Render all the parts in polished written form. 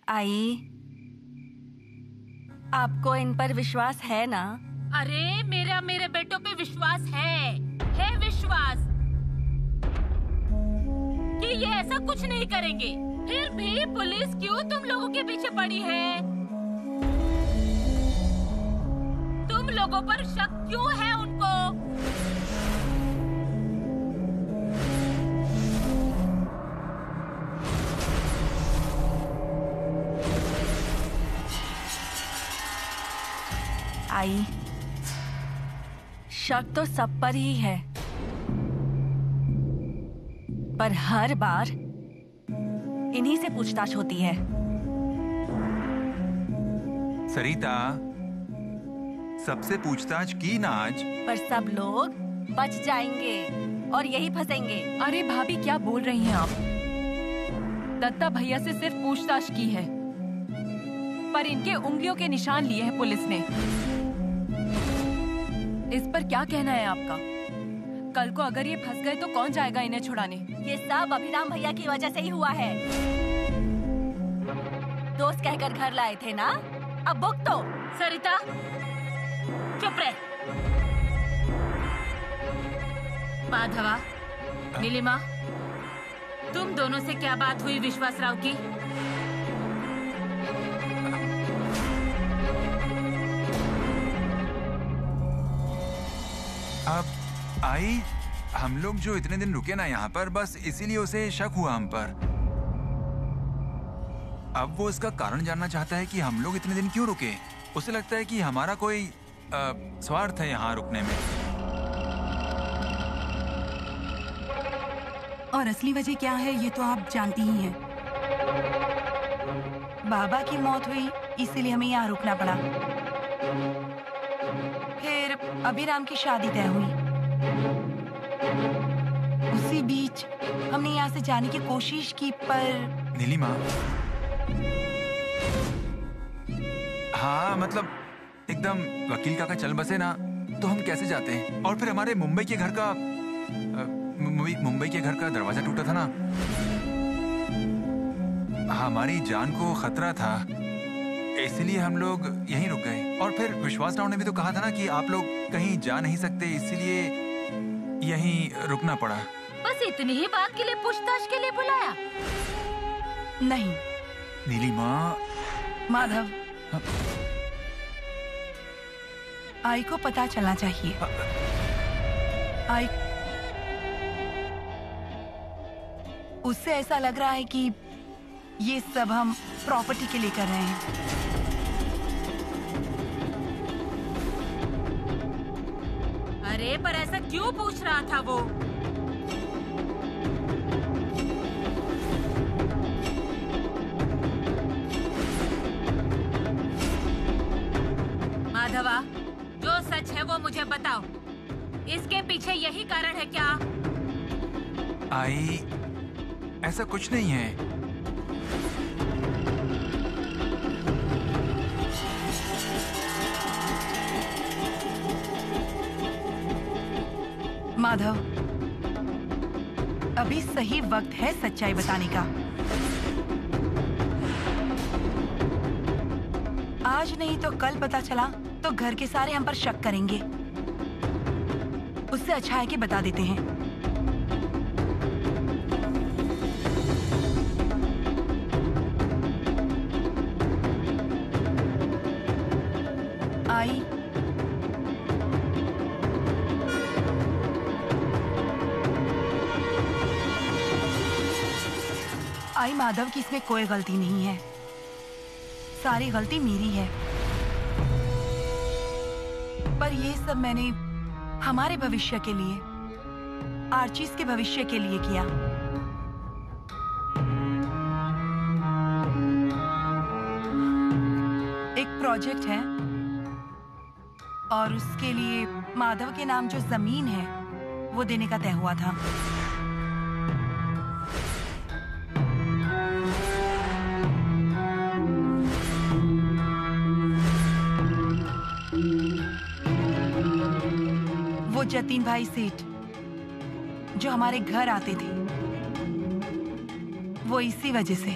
आई, आपको इन पर विश्वास है ना? अरे मेरे बेटों पे विश्वास है विश्वास कि ये ऐसा कुछ नहीं करेंगे। फिर भी पुलिस क्यों तुम लोगों के पीछे पड़ी है? तुम लोगों पर शक क्यों है उनको? आई, शक तो सब पर ही है, पर हर बार इन्हीं से पूछताछ होती है। सरिता, सबसे पूछताछ की ना आज, पर सब लोग बच जाएंगे और यही फंसेंगे। अरे भाभी, क्या बोल रही हैं आप? दत्ता भैया से सिर्फ पूछताछ की है, पर इनके उंगलियों के निशान लिए हैं पुलिस ने। इस पर क्या कहना है आपका? कल को अगर ये फंस गए तो कौन जाएगा इन्हें छुड़ाने? ये सब अभिराम भैया की वजह से ही हुआ है। दोस्त कहकर घर लाए थे ना, अब भुगतो। सरिता चुप रहे। माधवा, नीलिमा, तुम दोनों से क्या बात हुई विश्वास राव की? अब आई, हम लोग जो इतने दिन रुके ना यहाँ पर, बस इसीलिए उसे शक हुआ हम पर। अब वो इसका कारण जानना चाहता है कि हम लोग इतने दिन क्यों रुके। उसे लगता है कि हमारा कोई स्वार्थ है यहाँ रुकने में। और असली वजह क्या है ये तो आप जानती ही हैं। बाबा की मौत हुई इसीलिए हमें यहाँ रुकना पड़ा। फिर अभिराम की शादी तय हुई। उसी बीच हमने यहाँ से जाने की कोशिश की, पर नीलिमा, हाँ मतलब एकदम वकील काका चल बसे ना, तो हम कैसे जाते हैं? और फिर हमारे मुंबई के घर का दरवाजा टूटा था ना, हमारी जान को खतरा था, इसलिए हम लोग यहीं रुक गए। और फिर विश्वास राव ने भी तो कहा था ना कि आप लोग कहीं जा नहीं सकते, इसीलिए यहीं रुकना पड़ा। बस इतनी ही बात के लिए पूछताछ के लिए बुलाया? नहीं नीलिमा। माधव, आई को पता चलना चाहिए। आई, उससे ऐसा लग रहा है कि ये सब हम प्रॉपर्टी के लिए कर रहे हैं। अरे पर ऐसा क्यों पूछ रहा था वो? माधवा, जो सच है वो मुझे बताओ। इसके पीछे यही कारण है क्या? आई, ऐसा कुछ नहीं है। माधव, अभी सही वक्त है सच्चाई बताने का। आज नहीं तो कल पता चला तो घर के सारे हम पर शक करेंगे। उससे अच्छा है कि बता देते हैं। आई, आई माधव की इसमें कोई गलती नहीं है, सारी गलती मेरी है। पर ये सब मैंने हमारे भविष्य के लिए, आर्चीज के भविष्य के लिए किया। एक प्रोजेक्ट है और उसके लिए माधव के नाम जो जमीन है वो देने का तय हुआ था। वो जतीन भाई सेठ जो हमारे घर आते थे, वो इसी वजह से।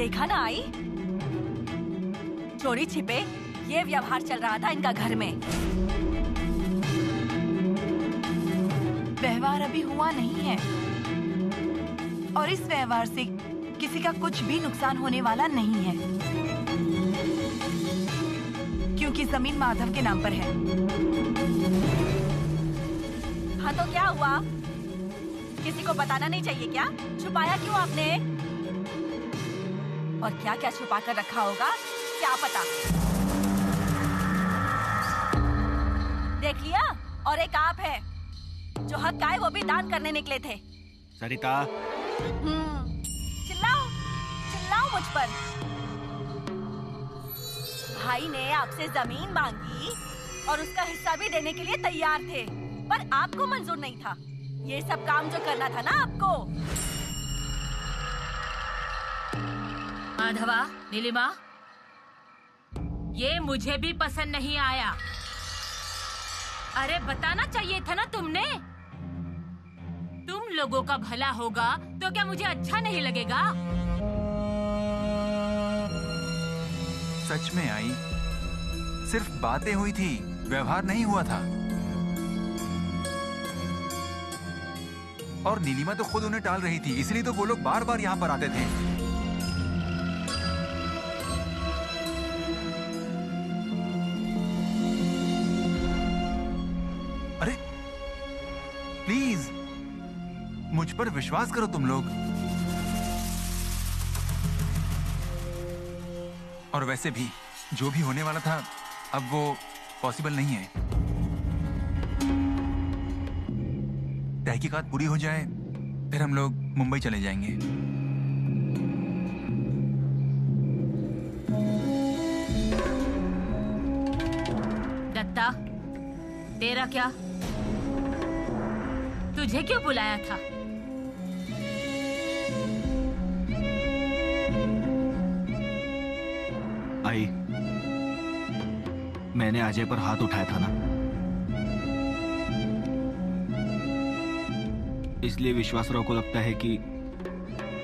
देखा ना आई, चोरी छिपे ये व्यवहार चल रहा था इनका घर में। व्यवहार अभी हुआ नहीं है और इस व्यवहार से किसी का कुछ भी नुकसान होने वाला नहीं है, क्योंकि जमीन माधव के नाम पर है। हाँ तो क्या हुआ? किसी को बताना नहीं चाहिए क्या? छुपाया क्यों आपने? और क्या क्या छुपा कर रखा होगा क्या पता। देख लिया? और एक आप है जो हक का है वो भी दान करने निकले थे। सरिता, चिल्लाओ चिल्लाओ मुझ पर। भाई ने आपसे जमीन मांगी और उसका हिस्सा भी देने के लिए तैयार थे, पर आपको मंजूर नहीं था। ये सब काम जो करना था ना आपको। माधवा, नीलिमा, ये मुझे भी पसंद नहीं आया। अरे बताना चाहिए था ना तुमने। तुम लोगों का भला होगा तो क्या मुझे अच्छा नहीं लगेगा? सच में आई, सिर्फ बातें हुई थी, व्यवहार नहीं हुआ था। और नीलिमा तो खुद उन्हें टाल रही थी, इसलिए तो वो लोग बार बार यहाँ पर आते थे। अरे प्लीज मुझ पर विश्वास करो तुम लोग। और वैसे भी जो भी होने वाला था अब वो पॉसिबल नहीं है। तहकीकात पूरी हो जाए फिर हम लोग मुंबई चले जाएंगे। दत्ता, तेरा क्या? तुझे क्यों बुलाया था? आई, मैंने अजय पर हाथ उठाया था ना, इसलिए विश्वासराव को लगता है कि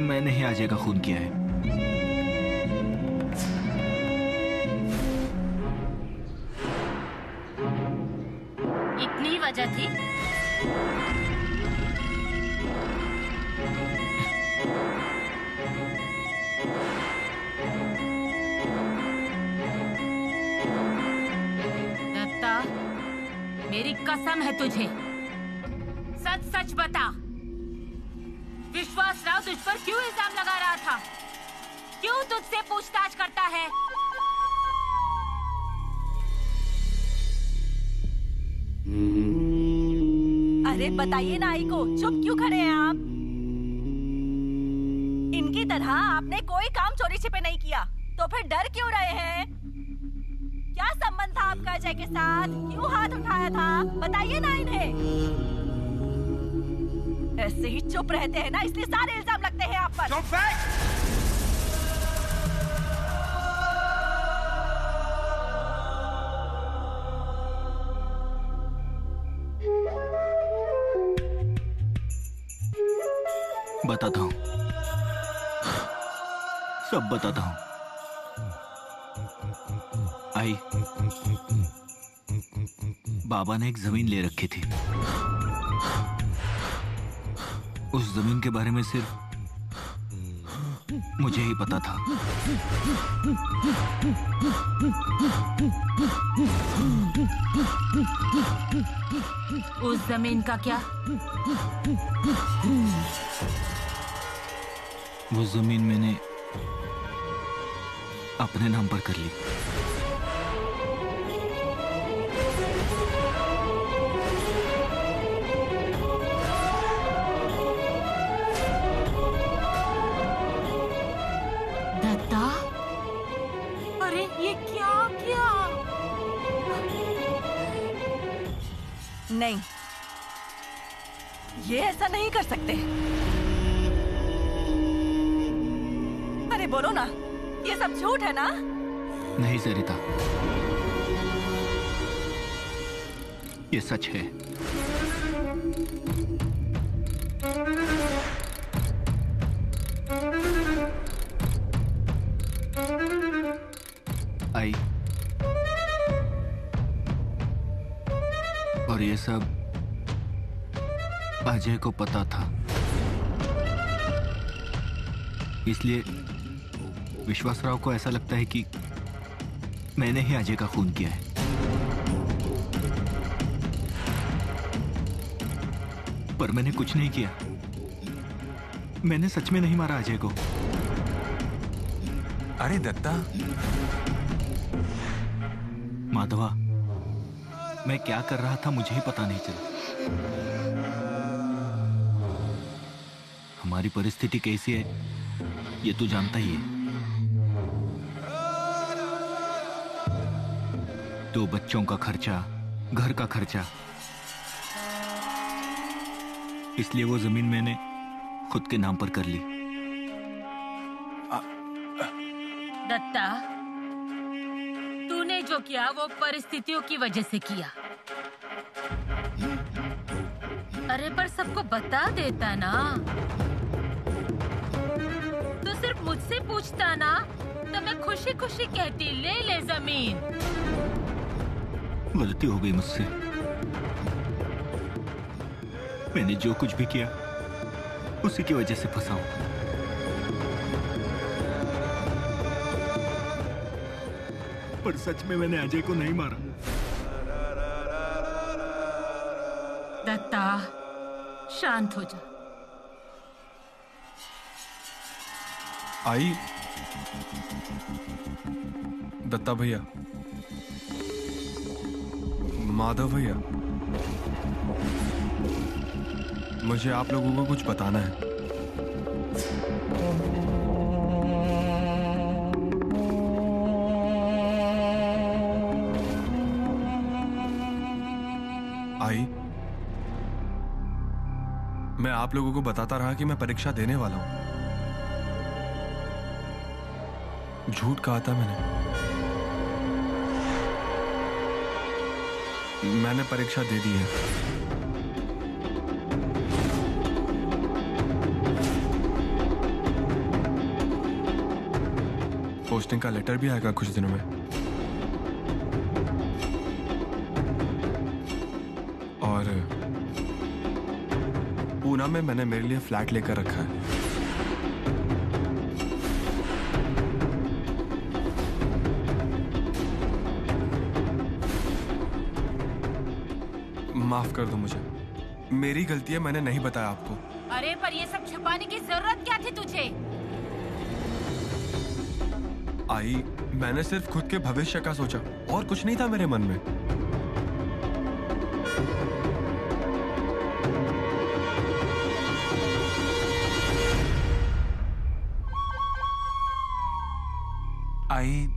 मैंने ही अजय का खून किया है। इतनी वजह थी? दत्ता, मेरी कसम है तुझे, सच सच बता, विश्वासराव तुझ पर क्यों इल्जाम लगा रहा था? क्यों तुझसे पूछताछ करता है? अरे बताइए ना आई को, चुप क्यों खड़े हैं आप? इनकी तरह आपने कोई काम चोरी छिपे नहीं किया, तो फिर डर क्यों रहे हैं? क्या संबंध था आपका अजय के साथ? क्यों हाथ उठाया था? बताइए ना इन्हें। ऐसे ही चुप रहते हैं ना, इसलिए सारे इल्जाम लगते हैं आप पर। चुप बैठ! बताता हूँ, सब बताता हूँ। आई, बाबा ने एक जमीन ले रखी थी। उस जमीन के बारे में सिर्फ मुझे ही पता था। उस जमीन का क्या? वो जमीन मैंने अपने नाम पर कर ली। दत्ता, अरे ये क्या किया? नहीं, ये ऐसा नहीं कर सकते। अरे बोलो ना, ये सब झूठ है ना? नहीं सरिता, ये सच है। और ये सब अजय को पता था, इसलिए विश्वासराव को ऐसा लगता है कि मैंने ही अजय का खून किया है। पर मैंने कुछ नहीं किया। मैंने सच में नहीं मारा अजय को। अरे दत्ता, माधवा, मैं क्या कर रहा था मुझे ही पता नहीं चला। हमारी परिस्थिति कैसी है ये तू जानता ही है। 2 बच्चों का खर्चा, घर का खर्चा, इसलिए वो जमीन मैंने खुद के नाम पर कर ली। दत्ता, तूने जो किया वो परिस्थितियों की वजह से किया। अरे पर सबको बता देता ना, तो सिर्फ मुझसे पूछता ना, तो मैं खुशी खुशी कहती ले ले जमीन। गलती हो गई मुझसे। मैंने जो कुछ भी किया उसी की वजह से फंसा हूं। पर सच में मैंने अजय को नहीं मारा। दत्ता, शांत हो जा। आई, दत्ता भैया, माधव भैया, मुझे आप लोगों को कुछ बताना है। आई, मैं आप लोगों को बताता रहा कि मैं परीक्षा देने वाला हूं। झूठ कहा था मैंने परीक्षा दे दी है। पोस्टिंग का लेटर भी आएगा कुछ दिनों में। और पूना में मैंने मेरे लिए फ्लैट लेकर रखा है। माफ कर दो मुझे, मेरी गलती है, मैंने नहीं बताया आपको। अरे पर ये सब छुपाने की जरूरत क्या थी तुझे? आई, मैंने सिर्फ खुद के भविष्य का सोचा और कुछ नहीं था मेरे मन में। आई,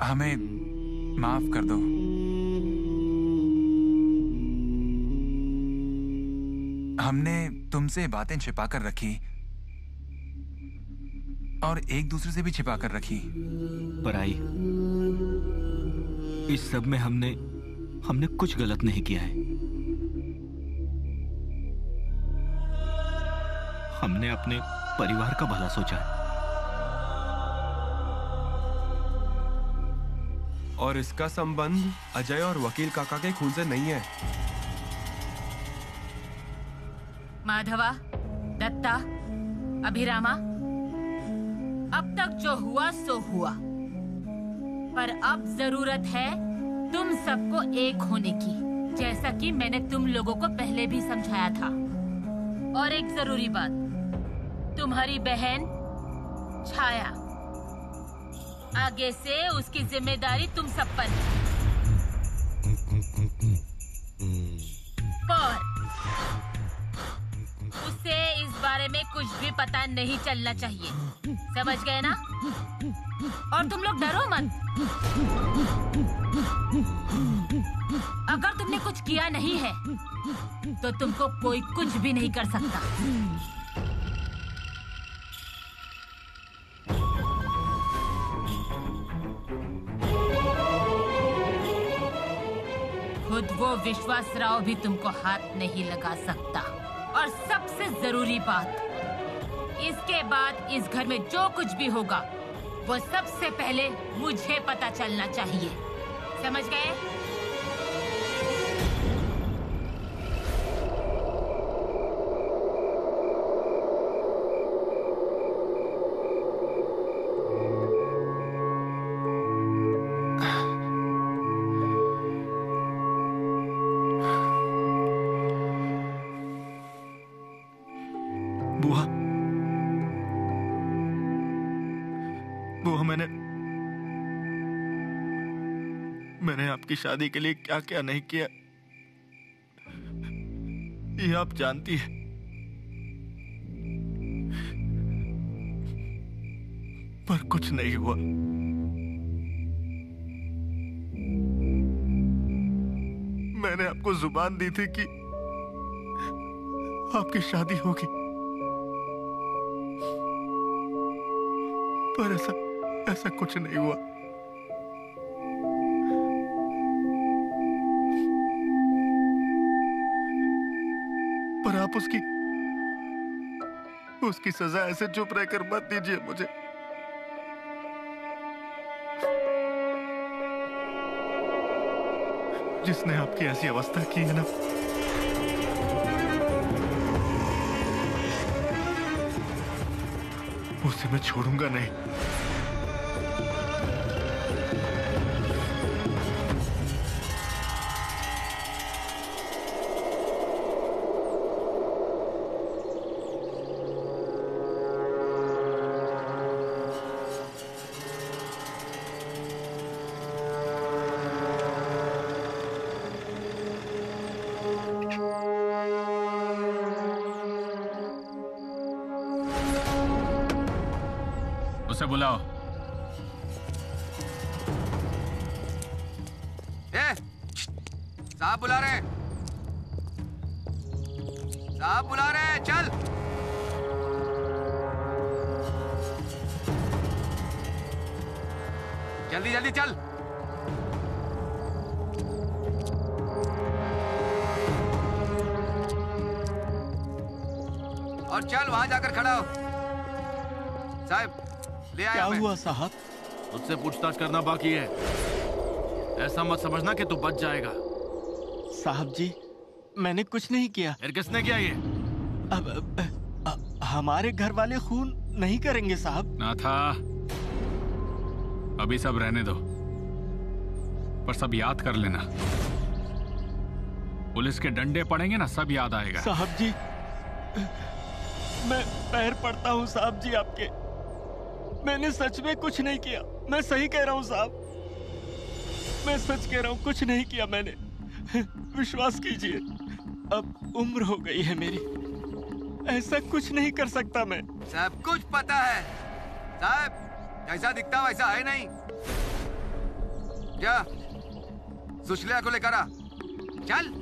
हमें माफ कर दो। हमने तुमसे बातें छिपा कर रखी और एक दूसरे से भी छिपा कर रखी। पर आई, इस सब में हमने कुछ गलत नहीं किया है। हमने अपने परिवार का भला सोचा है। और इसका संबंध अजय और वकील काका के खून से नहीं है। माधवा, दत्ता, अभिरामा, अब तक जो हुआ सो हुआ, पर अब जरूरत है तुम सबको एक होने की, जैसा कि मैंने तुम लोगों को पहले भी समझाया था। और एक जरूरी बात, तुम्हारी बहन छाया, आगे से उसकी जिम्मेदारी तुम सब पर है। पर उसे इस बारे में कुछ भी पता नहीं चलना चाहिए, समझ गए ना? और तुम लोग डरो मत। अगर तुमने कुछ किया नहीं है तो तुमको कोई कुछ भी नहीं कर सकता। खुद वो विश्वासराव भी तुमको हाथ नहीं लगा सकता। और सबसे जरूरी बात, इसके बाद इस घर में जो कुछ भी होगा वो सबसे पहले मुझे पता चलना चाहिए, समझ गए? आपकी शादी के लिए क्या क्या नहीं किया, ये आप जानती है। पर कुछ नहीं हुआ। मैंने आपको जुबान दी थी कि आपकी शादी होगी, पर ऐसा कुछ नहीं हुआ। पर आप उसकी सजा ऐसे चुप रहकर मत दीजिए मुझे। जिसने आपकी ऐसी अवस्था की है ना, उसे मैं छोड़ूंगा नहीं। उसे बुलाओ। साहब बुला रहे हैं, साहब बुला रहे हैं, चल। जल्दी जल्दी चल। और चल वहां जाकर खड़ा हो। साहब ले आया। क्या हुआ साहब? मुझसे पूछताछ करना बाकी है। ऐसा मत समझना कि तू बच जाएगा। साहब जी, मैंने कुछ नहीं किया। फिर किसने किया ये? अब हमारे घर वाले खून नहीं करेंगे साहब। ना था, अभी सब रहने दो, पर सब याद कर लेना। पुलिस के डंडे पड़ेंगे ना, सब याद आएगा। साहब जी, मैं पैर पड़ता हूँ साहब जी आपके। मैंने सच में कुछ नहीं किया। मैं सही कह रहा हूँ साहब, मैं सच कह रहा हूँ, कुछ नहीं किया मैंने। विश्वास कीजिए, अब उम्र हो गई है मेरी, ऐसा कुछ नहीं कर सकता मैं। सब कुछ पता है साहब, जैसा दिखता वैसा है नहीं। जा सुशल्या को लेकर आ, चल।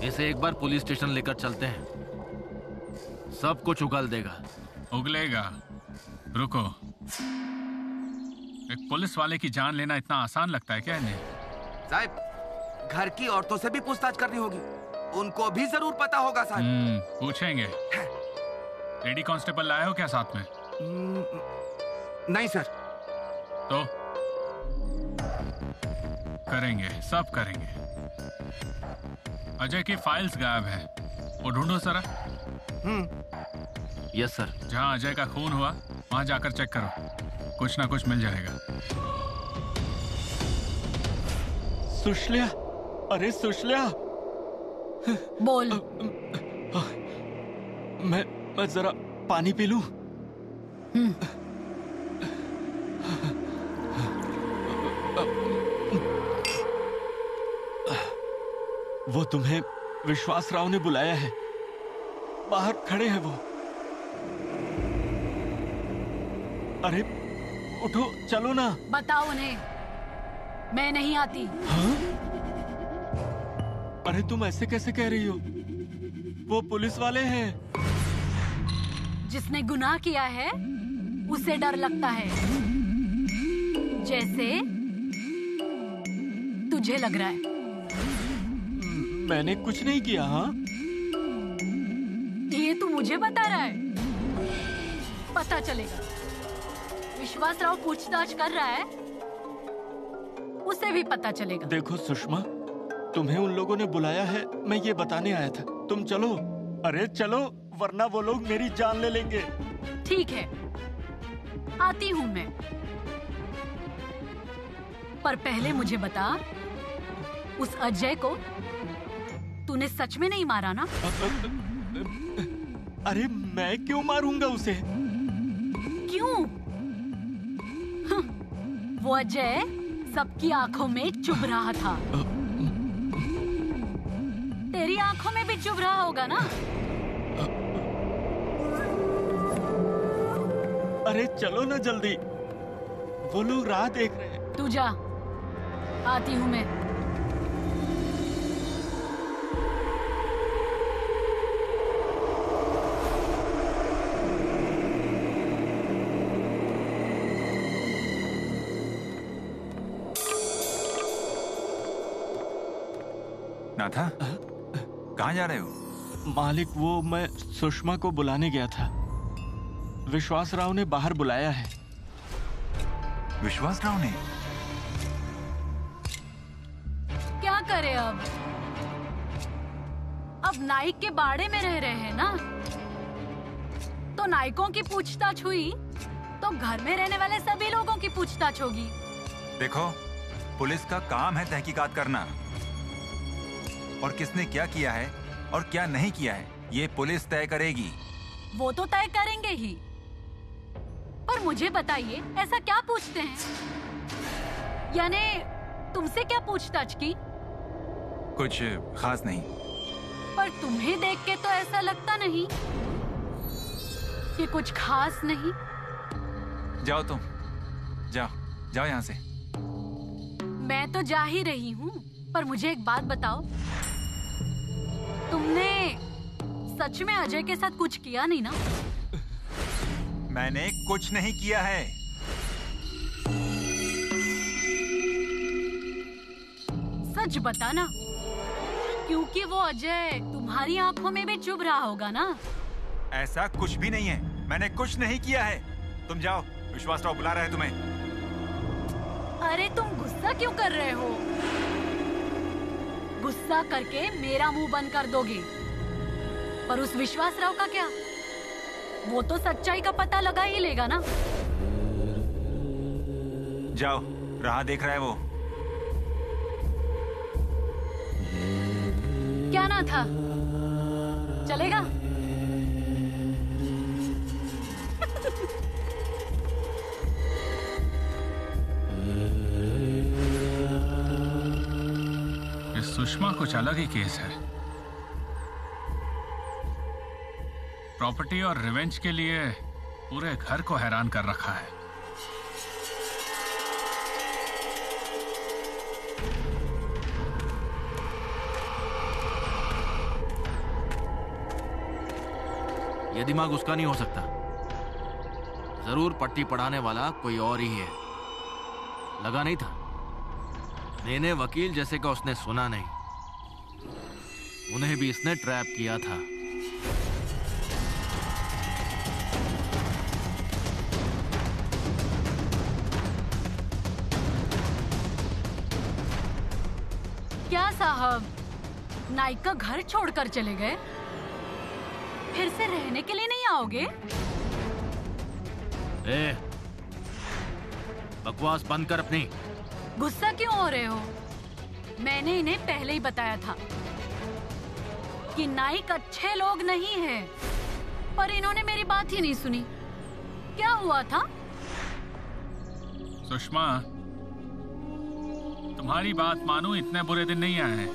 इसे एक बार पुलिस स्टेशन लेकर चलते हैं, सब कुछ उगल देगा। उगलेगा? रुको, एक पुलिस वाले की जान लेना इतना आसान लगता है क्या इन्हें? साहब, घर की औरतों से भी पूछताछ करनी होगी, उनको भी जरूर पता होगा साहब। पूछेंगे। लेडी कांस्टेबल लाए हो क्या साथ में? नहीं सर। तो करेंगे, सब करेंगे। अजय की फाइल्स गायब है, वो ढूंढो जरा। Yes sir. जहां अजय का खून हुआ वहां जाकर चेक करो, कुछ ना कुछ मिल जाएगा। सुशल्या, अरे सुशल्या, बोल। मैं जरा पानी पी लूं? वो तुम्हें विश्वास राव ने बुलाया है, बाहर खड़े हैं वो। अरे उठो, चलो ना। बताओ उन्हें, मैं नहीं आती। हाँ? अरे तुम ऐसे कैसे कह रही हो? वो पुलिस वाले हैं। जिसने गुनाह किया है उसे डर लगता है, जैसे तुझे लग रहा है। मैंने कुछ नहीं किया। हाँ, ये तू मुझे बता रहा है? पता चलेगा। विश्वास राव पूछताछ कर रहा है, उसे भी पता चलेगा। देखो सुषमा, तुम्हें उन लोगों ने बुलाया है, मैं ये बताने आया था। तुम चलो। अरे चलो, वरना वो लोग मेरी जान ले लेंगे। ठीक है, आती हूँ मैं, पर पहले मुझे बता उस अजय को तूने सच में नहीं मारा ना? अरे मैं क्यों मारूंगा उसे? क्यों? वो अजय सबकी आंखों में चुभ रहा था। तेरी आंखों में भी चुभ रहा होगा ना? अरे चलो ना जल्दी, वो लोग राह देख रहे हैं। तू जा, आती हूँ मैं। नाथा, कहाँ जा रहे हो? मालिक, वो मैं सुषमा को बुलाने गया था। विश्वास राव ने बाहर बुलाया है। विश्वास राव ने? क्या करे अब? नाइक के बाड़े में रह रहे हैं ना, तो नाइकों की पूछताछ हुई तो घर में रहने वाले सभी लोगों की पूछताछ होगी। देखो, पुलिस का काम है तहकीकात करना, और किसने क्या किया है और क्या नहीं किया है ये पुलिस तय करेगी। वो तो तय करेंगे ही, पर मुझे बताइए ऐसा क्या पूछते हैं? यानी तुमसे क्या पूछताछ की? कुछ खास नहीं। पर तुम्हें देख के तो ऐसा लगता नहीं कि कुछ खास नहीं। जाओ तुम, जाओ जाओ यहाँ से। मैं तो जा ही रही हूँ, पर मुझे एक बात बताओ, तुमने सच में अजय के साथ कुछ किया नहीं ना? मैंने कुछ नहीं किया है। सच बताना, क्योंकि वो अजय तुम्हारी आंखों में भी चुभ रहा होगा ना? ऐसा कुछ भी नहीं है, मैंने कुछ नहीं किया है। तुम जाओ, विश्वास राव बुला रहे हैं तुम्हें। अरे तुम गुस्सा क्यों कर रहे हो? गुस्सा करके मेरा मुंह बंद कर दोगे, पर उस विश्वास राव का क्या? वो तो सच्चाई का पता लगा ही लेगा ना। जाओ, राह देख रहा है वो। क्या ना था, चलेगा? सुषमा कुछ अलग ही केस है। प्रॉपर्टी और रिवेंज के लिए पूरे घर को हैरान कर रखा है। ये दिमाग उसका नहीं हो सकता। जरूर पट्टी पढ़ाने वाला कोई और ही है। लगा नहीं था? मैंने वकील जैसे का उसने सुना नहीं। उन्हें भी इसने ट्रैप किया था। क्या साहब, नाइक का घर छोड़कर चले गए? फिर से रहने के लिए नहीं आओगे? ए, बकवास बंद कर अपनी। गुस्सा क्यों हो रहे हो? मैंने इन्हें पहले ही बताया था कि नाइक अच्छे लोग नहीं हैं, पर इन्होंने मेरी बात ही नहीं सुनी। क्या हुआ था? सुषमा, तुम्हारी बात मानूं, इतने बुरे दिन नहीं आए हैं।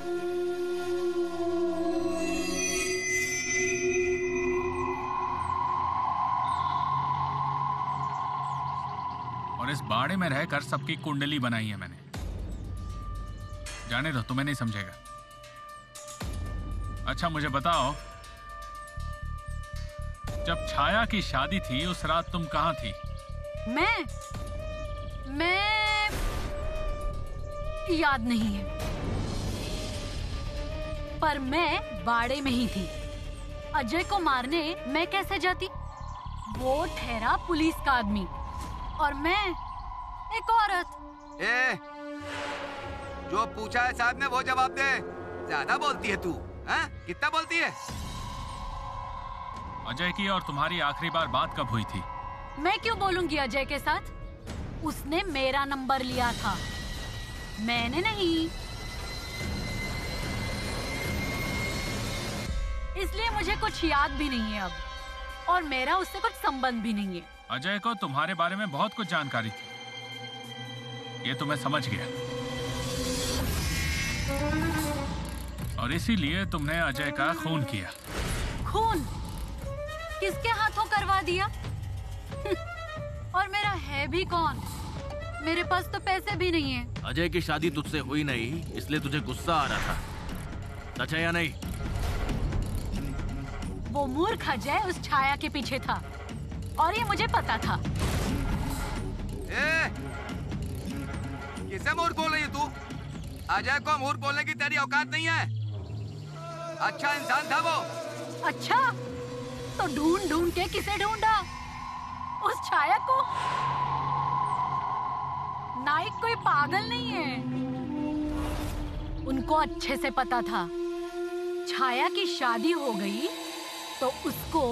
और इस बाड़े में रहकर सबकी कुंडली बनाई है मैंने। जाने दो, तुम्हें नहीं समझेगा। अच्छा मुझे बताओ, जब छाया की शादी थी उस रात तुम कहाँ थी? मैं याद नहीं है, पर मैं बाड़े में ही थी। अजय को मारने मैं कैसे जाती? वो ठहरा पुलिस का आदमी और मैं एक औरत। जो पूछा है साहब ने वो जवाब दे। ज्यादा बोलती है तू, हाँ? कितना बोलती है? अजय की और तुम्हारी आखिरी बार बात कब हुई थी? मैं क्यों बोलूंगी अजय के साथ? उसने मेरा नंबर लिया था, मैंने नहीं। इसलिए मुझे कुछ याद भी नहीं है अब, और मेरा उससे कुछ संबंध भी नहीं है। अजय को तुम्हारे बारे में बहुत कुछ जानकारी थी, ये तो मैं समझ गया, और इसीलिए तुमने अजय का खून किया। खून? किसके हाथों करवा दिया? और मेरा है भी कौन? मेरे पास तो पैसे भी नहीं है। अजय की शादी तुझसे हुई नहीं, इसलिए तुझे गुस्सा आ रहा था, सच है या नहीं? वो मूर्ख अजय उस छाया के पीछे था, और ये मुझे पता था। किसे मूर्ख बोल रही है तू? अजय को मूर्ख बोलने की तेरी औकात नहीं है। अच्छा इंसान था वो। अच्छा, तो ढूंढ ढूंढ के किसे ढूंढा? उस छाया को? नाइक कोई पागल नहीं है। उनको अच्छे से पता था छाया की शादी हो गई तो उसको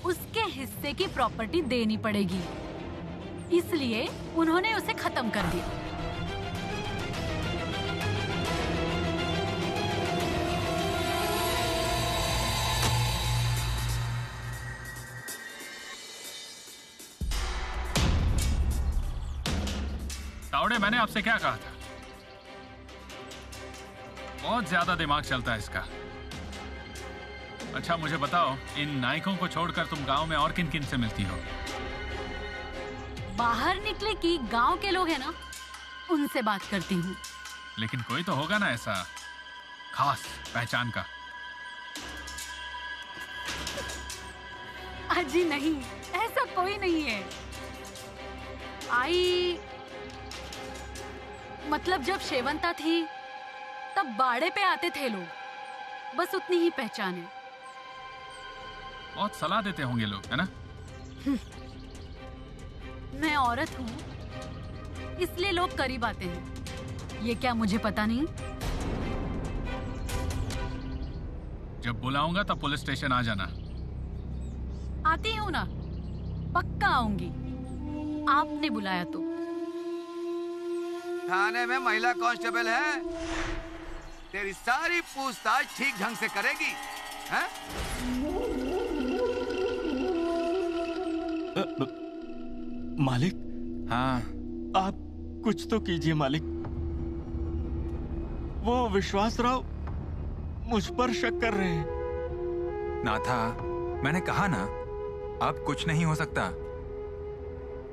उसके हिस्से की प्रॉपर्टी देनी पड़ेगी, इसलिए उन्होंने उसे खत्म कर दिया। तावड़े, मैंने आपसे क्या कहा था? बहुत ज्यादा दिमाग चलता है इसका। अच्छा मुझे बताओ, इन नायकों को छोड़कर तुम गांव में और किन किन से मिलती हो? बाहर निकले कि गांव के लोग हैं ना, उनसे बात करती हूँ। लेकिन कोई तो होगा ना ऐसा खास पहचान का? अजी नहीं, ऐसा कोई नहीं है। आई मतलब जब शेवंता थी तब बाड़े पे आते थे लोग, बस उतनी ही पहचान है। बहुत सलाह देते होंगे लोग, है ना? मैं औरत हूँ, इसलिए लोग करीब आते हैं। ये क्या मुझे पता नहीं? जब बुलाऊंगा तब पुलिस स्टेशन आ जाना। आती हूँ ना, पक्का आऊंगी, आपने बुलाया तो। थाने में महिला कांस्टेबल है, तेरी सारी पूछताछ ठीक ढंग से करेगी, हैं? मालिक। हाँ। आप कुछ तो कीजिए मालिक। वो विश्वास राव मुझ पर शक कर रहे हैं। नाथा, मैंने कहा ना, अब कुछ नहीं हो सकता।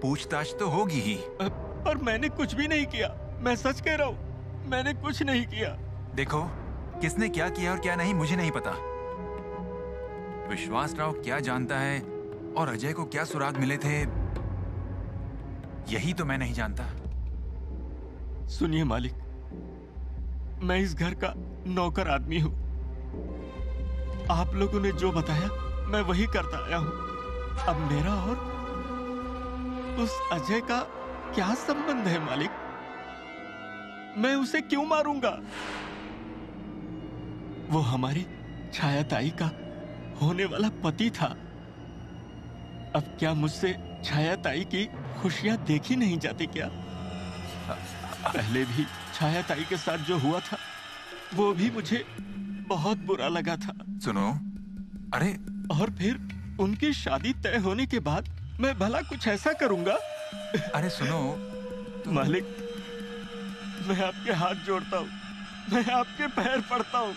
पूछताछ तो होगी ही। पर मैंने कुछ भी नहीं किया, मैं सच कह रहा हूँ, मैंने कुछ नहीं किया। देखो, किसने क्या किया और क्या नहीं मुझे नहीं पता। विश्वास राव क्या जानता है और अजय को क्या सुराग मिले थे, यही तो मैं नहीं जानता। सुनिए मालिक, मैं इस घर का नौकर आदमी हूँ। आप लोगों ने जो बताया मैं वही करता आया हूँ। अब मेरा और उस अजय का क्या संबंध है मालिक? मैं उसे क्यों मारूंगा? वो हमारी छाया ताई का होने वाला पति था। अब क्या मुझसे छाया ताई की खुशियां देखी नहीं जाती क्या? पहले भी छाया ताई के साथ जो हुआ था वो भी मुझे बहुत बुरा लगा था। सुनो, अरे और फिर उनकी शादी तय होने के बाद मैं भला कुछ ऐसा करूंगा? अरे सुनो मालिक, मैं आपके हाथ जोड़ता हूँ, मैं आपके पैर पड़ता हूँ,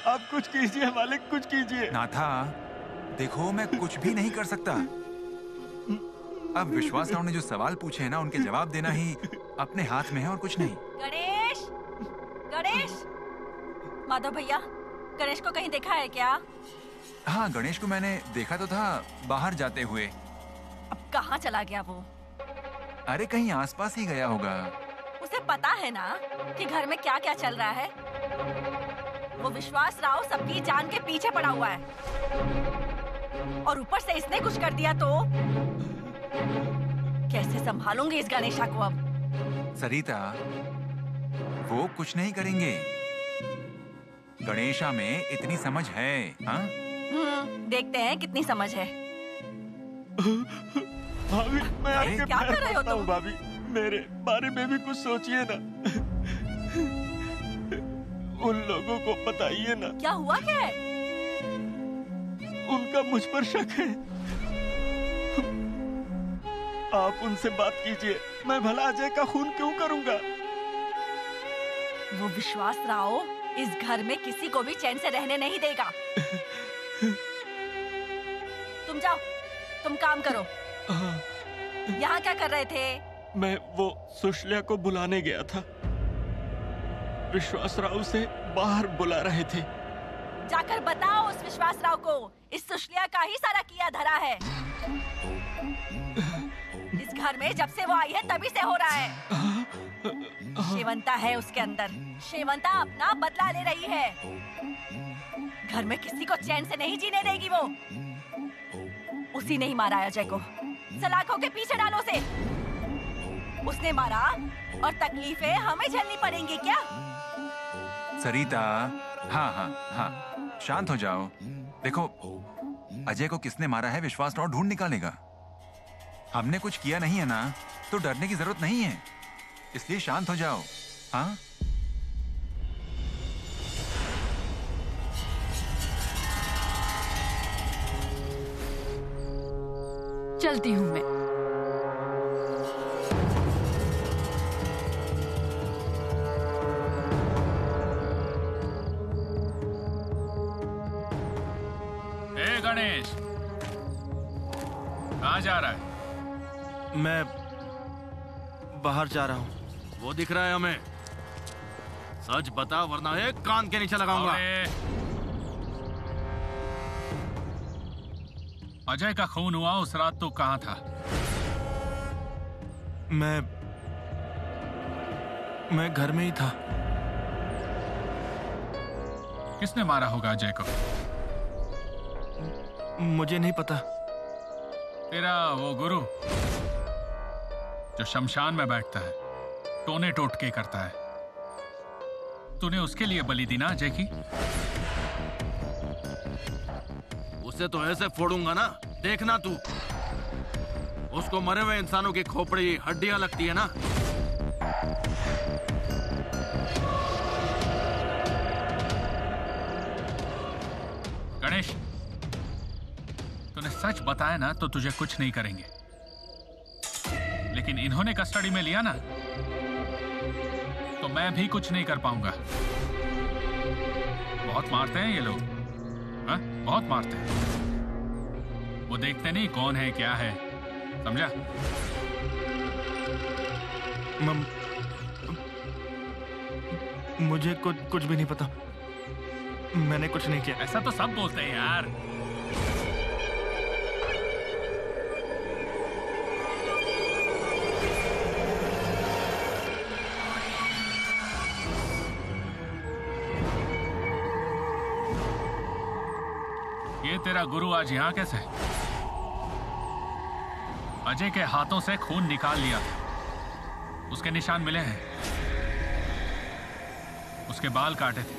आप कुछ कीजिए मालिक, कुछ कीजिए। नाथा, देखो मैं कुछ भी नहीं कर सकता। अब विश्वास राव ने जो सवाल पूछे हैं ना, उनके जवाब देना ही अपने हाथ में है और कुछ नहीं। गणेश, गणेश, माधव भैया, गणेश को कहीं देखा है क्या? हाँ, गणेश को मैंने देखा तो था बाहर जाते हुए। अब कहाँ चला गया वो? अरे कहीं आसपास ही गया होगा। उसे पता है ना कि घर में क्या क्या चल रहा है। वो विश्वास राव सबकी जान के पीछे पड़ा हुआ है, और ऊपर से इसने कुछ कर दिया तो कैसे संभालूंगी इस गणेशा को अब? सरिता, वो कुछ नहीं करेंगे। गणेशा में इतनी समझ है। हाँ? देखते हैं कितनी समझ है। भाभी, मैं आपके क्या कर रहे हो तुम? भाभी, मेरे बारे में भी कुछ सोचिए ना। उन लोगों को बताइए ना। क्या हुआ क्या है? उनका मुझ पर शक है। आप उनसे बात कीजिए। मैं भला अजय का खून क्यों करूंगा? वो विश्वास राव इस घर में किसी को भी चैन से रहने नहीं देगा। तुम जाओ, तुम काम करो। यहाँ क्या कर रहे थे? मैं वो सुशल्या को बुलाने गया था। विश्वास राव से बाहर बुला रहे थे। जाकर बताओ उस विश्वास राव को इस सुशल्या का ही सारा किया धरा है। इस घर में जब से वो आई है तभी से हो रहा है। शेवंता है उसके अंदर। शेवंता अपना बदला ले रही है। घर में किसी को चैन से नहीं जीने देगी वो। उसी ने ही मारा अजय को। सलाखों के पीछे डालो उसे। उसने मारा और तकलीफें हमें झेलनी पड़ेंगी क्या? सरिता, हाँ हाँ हाँ, शांत हो जाओ। देखो, अजय को किसने मारा है विश्वास राव ढूंढ निकालेगा। हमने कुछ किया नहीं है ना, तो डरने की जरूरत नहीं है। इसलिए शांत हो जाओ। हाँ, चलती हूँ मैं। ए गणेश, कहाँ जा रहा है? मैं बाहर जा रहा हूँ। वो दिख रहा है हमें। सच बता वरना एक कान के नीचे लगाऊंगा। अजय का खून हुआ उस रात तो कहाँ था? मैं घर में ही था। किसने मारा होगा अजय को? मुझे नहीं पता। तेरा वो गुरु जो शमशान में बैठता है, टोने टोटके करता है, तूने उसके लिए बलि दी ना अजय की? उसे तो ऐसे फोड़ूंगा ना, देखना तू। उसको मरे हुए इंसानों की खोपड़ी हड्डियां लगती है ना। गणेश, तूने सच बताया ना तो तुझे कुछ नहीं करेंगे, लेकिन इन्होंने कस्टडी में लिया ना तो मैं भी कुछ नहीं कर पाऊंगा। बहुत मारते हैं ये लोग, हाँ? बहुत मारते हैं। वो देखते नहीं कौन है क्या है, समझा? मुझे कुछ भी नहीं पता। मैंने कुछ नहीं किया। ऐसा तो सब बोलते हैं यार। ये तेरा गुरु आज यहाँ कैसे? अजय के हाथों से खून निकाल लिया था, उसके निशान मिले हैं, उसके बाल काटे थे।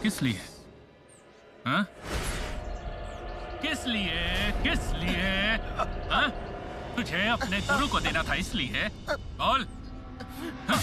किस लिए? हाँ? किस लिए? किस लिए? हाँ? तुझे अपने गुरु को देना था इसलिए? बोल। हाँ?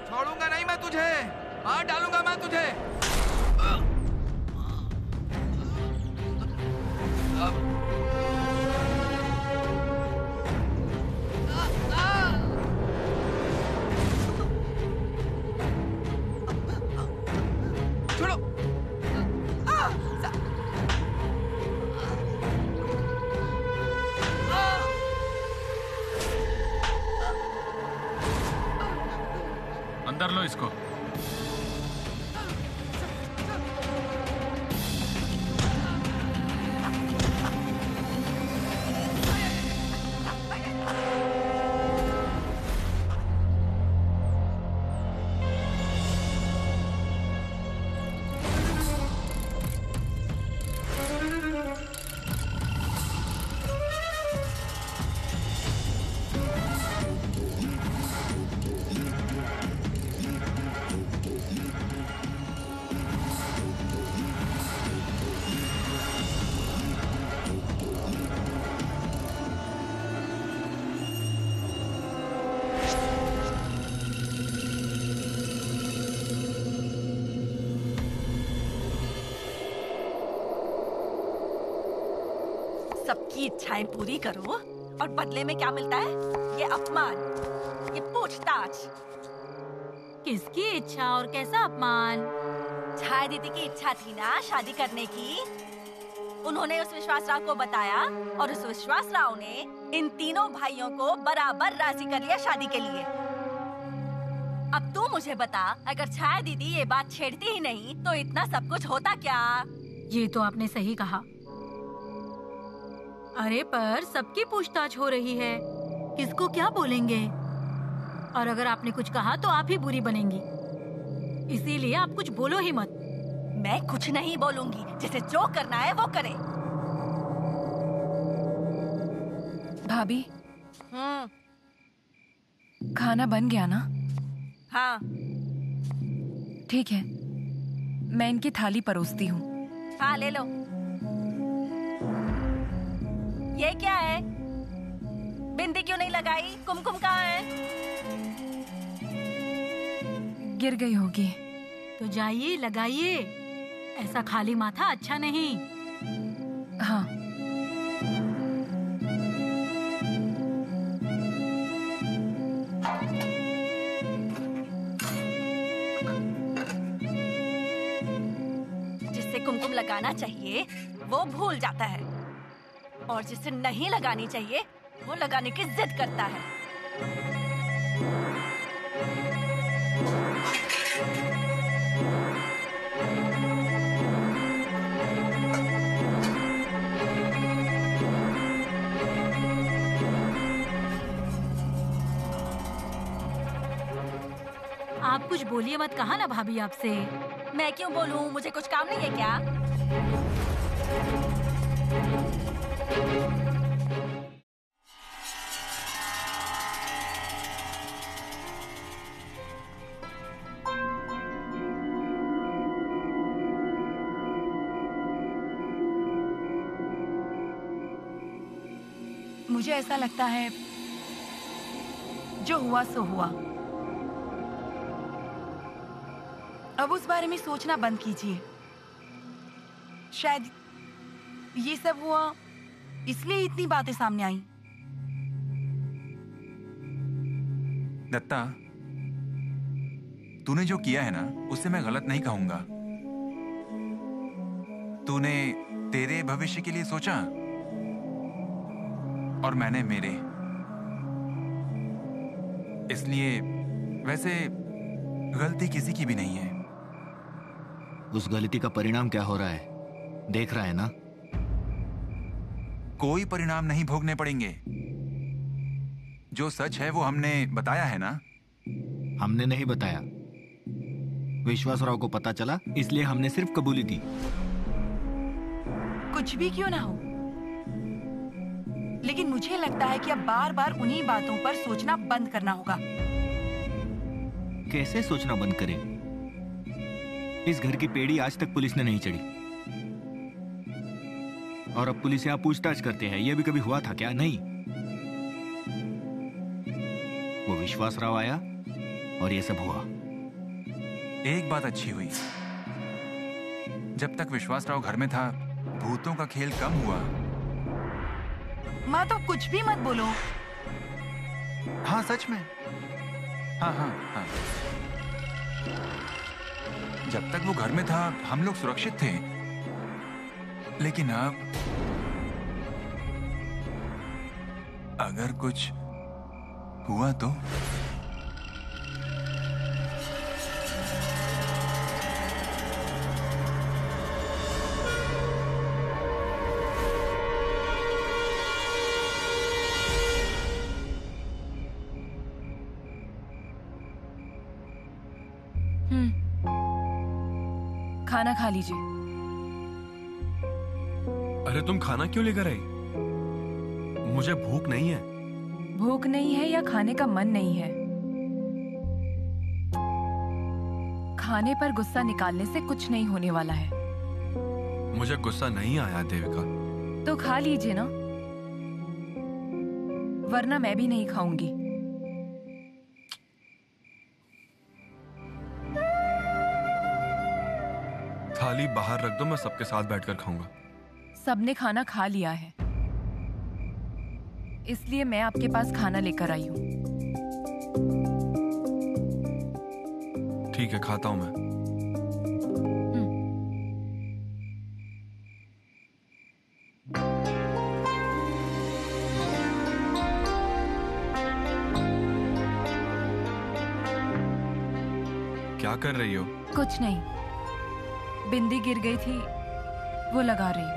छोड़ूंगा नहीं मैं तुझे, मार डालूंगा मैं तुझे। छोड़ो। अंदर लो इसको। सबकी इच्छाएं पूरी करो और बदले में क्या मिलता है? ये अपमान, ये पूछताछ। किसकी इच्छा और कैसा अपमान? छाया दीदी की इच्छा थी ना शादी करने की। उन्होंने उस विश्वास राव को बताया और उस विश्वास राव ने इन तीनों भाइयों को बराबर राजी कर लिया शादी के लिए। अब तू मुझे बता, अगर छाया दीदी ये बात छेड़ती ही नहीं तो इतना सब कुछ होता क्या? ये तो आपने सही कहा। अरे पर सबकी पूछताछ हो रही है, किसको क्या बोलेंगे? और अगर आपने कुछ कहा तो आप ही बुरी बनेंगी, इसीलिए आप कुछ बोलो ही मत। मैं कुछ नहीं बोलूंगी, जिसे जो करना है वो करे। भाभी, खाना बन गया ना? हाँ। ठीक है, मैं इनकी थाली परोसती हूँ। हाँ ले लो। ये क्या है? बिंदी क्यों नहीं लगाई? कुमकुम कहाँ है? गिर गई होगी। तो जाइए लगाइए, ऐसा खाली माथा अच्छा नहीं। हाँ। जिससे कुमकुम लगाना चाहिए वो भूल जाता है, और जिसे नहीं लगानी चाहिए वो लगाने की जिद करता है। आप कुछ बोलिए मत, कहा ना भाभी आपसे। मैं क्यों बोलूं? मुझे कुछ काम नहीं है क्या? मुझे ऐसा लगता है जो हुआ सो हुआ। अब उस बारे में सोचना बंद कीजिए। शायद ये सब हुआ इसलिए इतनी बातें सामने आई। दत्ता, तूने जो किया है ना उससे मैं गलत नहीं कहूंगा। तूने तेरे भविष्य के लिए सोचा और मैंने मेरे, इसलिए वैसे गलती किसी की भी नहीं है। उस गलती का परिणाम क्या हो रहा है देख रहा है ना? कोई परिणाम नहीं भोगने पड़ेंगे। जो सच है वो हमने बताया है ना? हमने नहीं बताया, विश्वासराव को पता चला इसलिए हमने सिर्फ कबूली दी। कुछ भी क्यों ना हो, लेकिन मुझे लगता है कि अब बार बार उन्हीं बातों पर सोचना बंद करना होगा। कैसे सोचना बंद करें? इस घर की पेड़ी आज तक पुलिस ने नहीं चढ़ी, और अब पुलिस यहाँ पूछताछ करते हैं। यह भी कभी हुआ था क्या? नहीं। वो विश्वासराव आया और ये सब हुआ। एक बात अच्छी हुई, जब तक विश्वासराव घर में था भूतों का खेल कम हुआ। माँ तो कुछ भी मत बोलो। हाँ सच में। हाँ हाँ हाँ। जब तक वो घर में था हम लोग सुरक्षित थे, लेकिन अब अगर कुछ हुआ तो? खाना खा लीजिए। अरे तुम खाना क्यों लेकर आई? मुझे भूख नहीं है। भूख नहीं है या खाने का मन नहीं है? खाने पर गुस्सा निकालने से कुछ नहीं होने वाला है। मुझे गुस्सा नहीं आया देविका। तो खा लीजिए ना, वरना मैं भी नहीं खाऊंगी। थाली बाहर रख दो, मैं सबके साथ बैठकर खाऊंगा। सबने खाना खा लिया है। इसलिए मैं आपके पास खाना लेकर आई हूँ। ठीक है, खाता हूँ मैं। क्या कर रही हो? कुछ नहीं, बिंदी गिर गई थी, वो लगा रही हूँ।